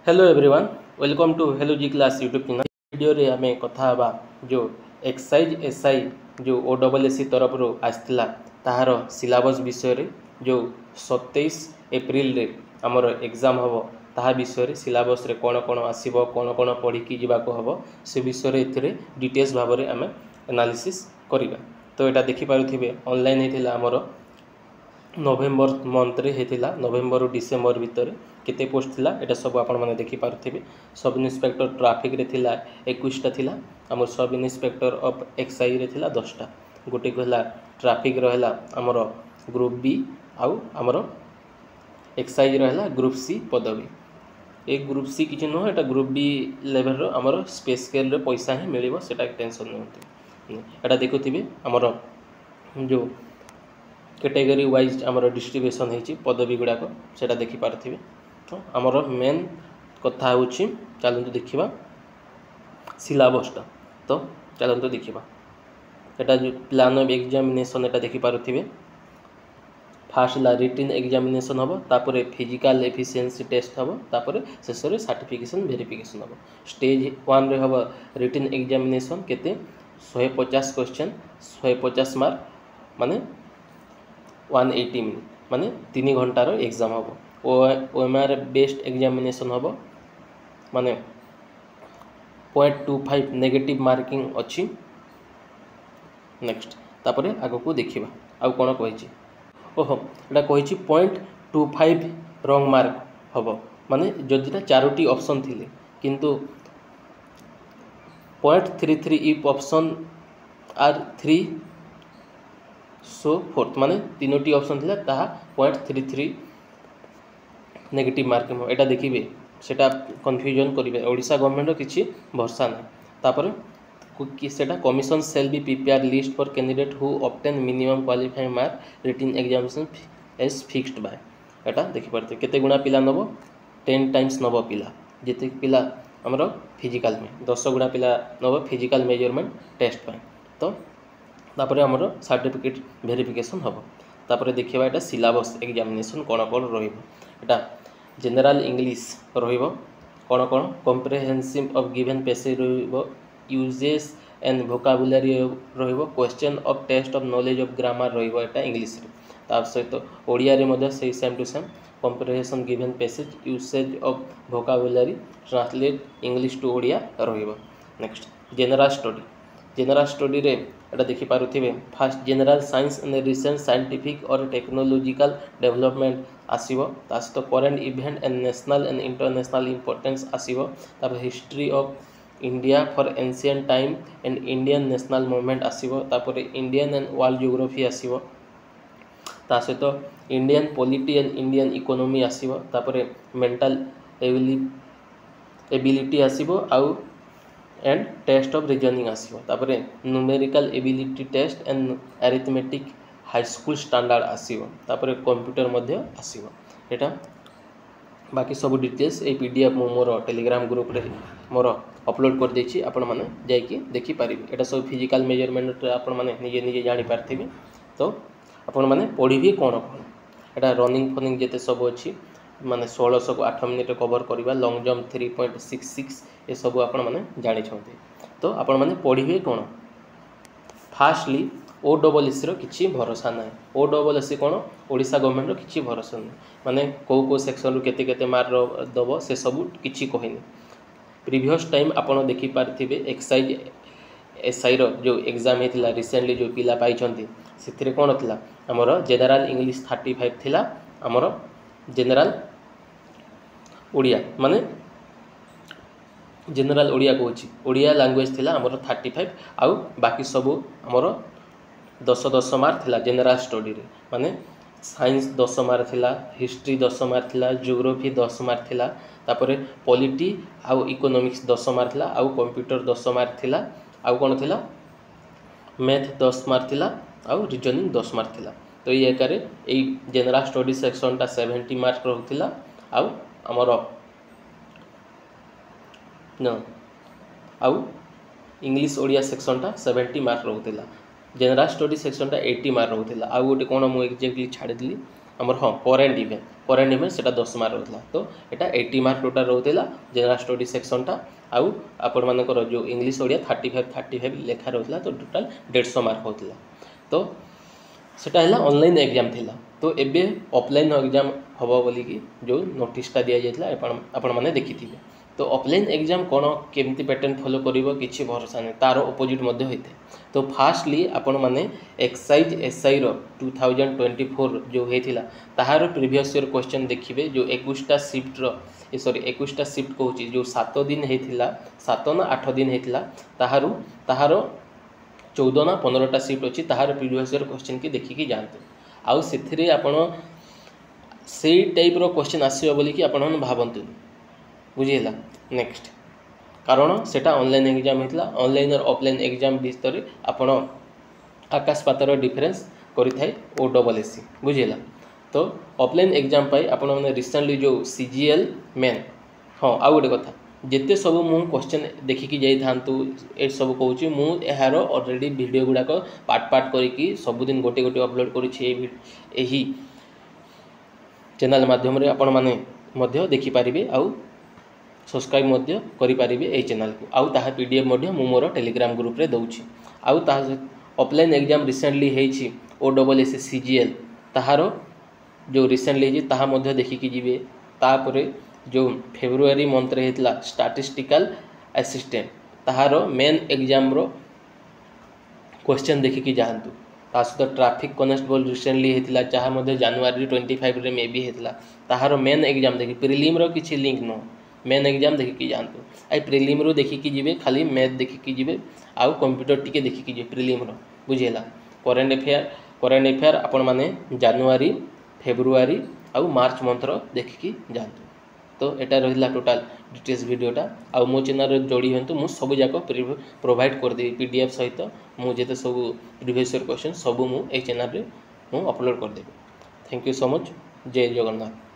Hello everyone, welcome to hello ji class YouTube channel. Video रे आमे कथा हबा जो एक्साइज एसआई जो ओडब्ल्यूएससी तरफ रो आस्थिला ताहार सिलेबस विषय रे जो 27 एप्रिल रे हमर एग्जाम हबो ताहा विषय रे सिलेबस रे कोन कोन आसीबो कोन कोन पढ़ी की जीवा को हबो से विषय रे एथिरे डिटेल्स भाव रे आमे एनालिसिस करिबा। तो एटा देखि पारुथिबे ऑनलाइन हेतिला हमर नवेम्बर मंथ रे हेतिला नवेम्बर रु डिसेम्बर भितर केते पोस्ट थिला एटा सब आपण माने देखि पारुथिबे। सब इन्स्पेक्टर ट्रैफिक रे थिला 21 टा थिला, हमर सब इन्स्पेक्टर ऑफ एक्साइज रे थिला 10 टा, गोटे को हला ट्रैफिक रहला हमर ग्रुप बी आउ हमर एक्साइज रहला ग्रुप सी पदवी। ए ग्रुप सी किछि न एटा ग्रुप बी लेवल रो हमर स्पेशल रे पैसा ही मिलिबो, सेटा टेंशन नहोंती। एटा देखुथिबे हमर जो कैटेगरी वाइज आमर डिस्ट्रीब्यूशन होती पदवी गुड़ाक से देखिपारे। तो आमर मेन कथा हूँ चलते देखा सिलेबसटा। तो चलते देखा एटा जो plan of examination Etah देखिपारे। Fast La written examination हम, तापर फिजिकल एफिशिएंसी टेस्ट हम, तापर शेष में सर्टिफिकेशन वेरिफिकेशन हम। स्टेज 1 रे हम रिटन एग्जामिनेशन केते 150 क्वेश्चन 150 मार्क माने 180 मिनट माने 3 घंटार एग्जाम हम। ओएमआर बेस्ड एग्जामिनेशन हम माने 0.25 नेगेटिव मार्किंग अच्छी। नेक्स्ट तापर आगो को देखिबा आउ कोन कहिछि। ओहो एटा कहिछि 0.25 रॉन्ग मार्क हम माने जदिटा 4टी ऑप्शन थिले किंतु 0.33 if option are 3 so fourth माने 3टी ऑप्शन थिला ताहा 0.33 नेगेटिव मार्किंग एटा देखिबे सेटा कन्फ्यूजन करिवे। ओडिशा गवर्नमेंट किछि भरसा नै। तापर कि सेटा commission shall be prepare list for candidate who obtain minimum qualifying mark written examination as fixed by. एटा देखि परते केते गुणा पिला नबो 10 टाइम्स नबो पिला जेते पिला हमरो फिजिकल में 10 गुणा पिला नबो फिजिकल मेजरमेंट टेस्ट पाए। तो तापर हमरो सर्टिफिकेट वेरिफिकेशन हम। तापर देखिबा एटा सिलेबस एग्जामिनेशन कोन कोन रहिबो। एटा जनरल इंग्लिश रहिबो कोन कोन कॉम्प्रिहेंसिव ऑफ गिवन पैसेज रहिबो, यूजेस एंड वोकाबुलरी रहिबो, question of test of knowledge of grammar रहिबो एटा इंग्लिश रे। तार सहित ओडिया रे मध्य से same to same comprehension given passage usage of vocabulary translate English to Odia रहिबो। नेक्स्ट जनरल स्टडी रे एटा देखि पारुथिबे। First general science and recent scientific और टेक्नोलॉजिकल डेवलपमेंट आसीबो, तास तो current event and national and international importance आसीबो। तापर history of India for ancient time and Indian national movement आसीबो। तापर इंडियन एंड वर्ल्ड ज्योग्राफी आसीबो, ता सहित Indian polity and Indian economy आसीबो। तापर मेंटल एबिलिटी आसीबो आउ एंड टेस्ट ऑफ रीजनिंग आसीबो। तापर numerical ability test and arithmetic high school standard आसीबो। तापर कंप्यूटर मध्य आसीबो। एटा बाकी सब डिटेल्स ए पीडीएफ मोर टेलीग्राम ग्रुप रे मोर अपलोड कर देछि, आपण माने जाई कि देखि पारिबे। एटा सब फिजिकल मेजरमेंट रे आपण माने निजे निजे जानि पारथिबे। तो आपण माने पढिबे कोन कोन एटा रनिंग फनिंग जेते सब अछि माने 1600 को 8 मिनिट कवर करबा, लॉन्ग जंप 3.66 ए सब आपण माने जानि छथि। तो आपण माने पढिबे कोन। फास्टली ओडब्ल्यूएससी रो किछि भरोसा नै। ओडब्ल्यूएससी कोन ओडिशा गवर्नमेंट रो किछि भरोसा नै, माने को सेक्शन रो केते केते मार्क दबो से सब किछि कहिनी। प्रीवियस टाइम आपण देखि पारथिबे एक्साइज एसआई रो जो एग्जाम हेतिला रिसेंटली जो पिला पाई छथि सेथिरे कोन थिला हमर जनरल इंग्लिश 35 थिला, हमर जनरल ओडिया माने जनरल ओडिया कहूँ ओडिया लैंग्वेज थिला हमर 35 आउ बाकी सब हमर 10 मार्क थिला जनरल स्टडी रे। माने साइंस 10 मार्क थिला, हिस्ट्री 10 मार्क थिला, ज्योग्राफी 10 मार्क थिला, तापर पॉलिटी आउ इकोनॉमिक्स 10 मार्क थिला, आउ कंप्यूटर 10 मार्क थिला, आउ कोन थिला मैथ 10 मार्क थिला, आउ रीजनिंग 10 मार्क थिला। तो ये एकारे ए जनरल स्टडी सेक्शन टा 70 मार्क रहउथिला, आउ हमर न आउ इंग्लिश ओडिया सेक्शन टा 70 मार्क रहउथिला, जनरल स्टडी सेक्शन टा 80 मार्क रहउथिला। आउ गोटे कोन मु एक्जेक्टली छाड़ी दिली आमर हाँ करेन्ट इवेंट से 10 मार्क रोला तो यहाँ 80 मार्क टोटाल रोला जनरल स्टडी सेक्शनटा आउ आपण मानकर जो इंग्लिश ओडिया 35 लेखा रोला तो टोटाल 150 मार्क होता तो सेटा है ऑनलाइन एग्जाम थिला तो एबे ऑफलाइन एग्जाम हम बोलिकी जो नोटिसटा दि जाता आपण मैंने देखी तो ऑफलाइन एग्जाम कौन केमती पैटर्न फॉलो करिवो किछि भरोसा नहीं तार ऑपोजिट मध्य होते तो फास्टली आपण माने एक्साइज एसआई रो 2024 जो होता ताहार प्रीवियस ईयर क्वेश्चन देखिए जो 21टा शिफ्ट सॉरी 21टा शिफ्ट कहूँ जो 7 दिन होता 7 ना 8 दिन होता ताहार 14 ना 15टा शिफ्ट अच्छी ताहार प्रीवियस ईयर क्वेश्चन की देखिकी जातु आउ से आपण से टाइप रो क्वेश्चन आसो बोलिकी आपण भावतु बुझीला नेक्स्ट कारण सेटा ऑनलाइन एग्जाम होता ऑनलाइन और ऑफलाइन एग्जाम भितर आपण आकाश पातर डिफरेंस करें OSSC बुझीला तो ऑफलाइन एग्जाम पाई आपण मैंने रिसेंटली जो CGL मेन हाँ आउ गोटे कथा जिते सब मु क्वेश्चन देखिकी जाइथांतु ए सब कहूँ मुझार ऑलरेडी वीडियो गुड़ाक पार्ट करके सबुदिन गोटे गोटे अपलोड करी चैनल माध्यम आपण मैंने देखिपारे आउ सब्सक्राइब मध्य करें ये चैनल को आउ ताहा PDF मध्य मु मोर टेलीग्राम ग्रुप रे दउछि आउ ताहा ऑफलाइन एग्जाम रिसेंटली हेछि OSSC CGL ताहार जो रिसेंटली हेछि ताहा मध्य देखिकी जिवे तापरे जो फेब्रुआरी मंथ रे हेतला स्टैटिस्टिकल असिस्टेंट ताहार मेन एग्जाम रो क्वेश्चन देखिकी जाहंतु ता सहित ट्रैफिक कॉन्स्टेबल रिसेंटली हेतला जहाँ मध्य जनवरी 25 रे मे बी हेतला ताहार मेन एग्जाम देखि प्रिलिम रो किछि लिंक न मेन एग्जाम देखिकी जातु आई प्रिलिम रो देखिकी जीवे खाली मैथ देखिकी जीवे आउ कंप्यूटर टिके देखिकी जीवे प्रिलिम रो बुझेला करेंट अफेयर आपण माने जनवरी फेब्रुआरी आउ मार्च मंथ रो देखिकी जातु तो एटा रहिला टोटल डिटेल्स वीडियोटा आउ मो चैनल रे जोड़ी हंतु मु सब जाक प्रोवाइड कर देबी PDF सहित मु जेते सब प्रीवियस ईयर क्वेश्चन सब मु ए चैनल रे मु अपलोड कर देबी थैंक यू सो मच जय जगन्नाथ।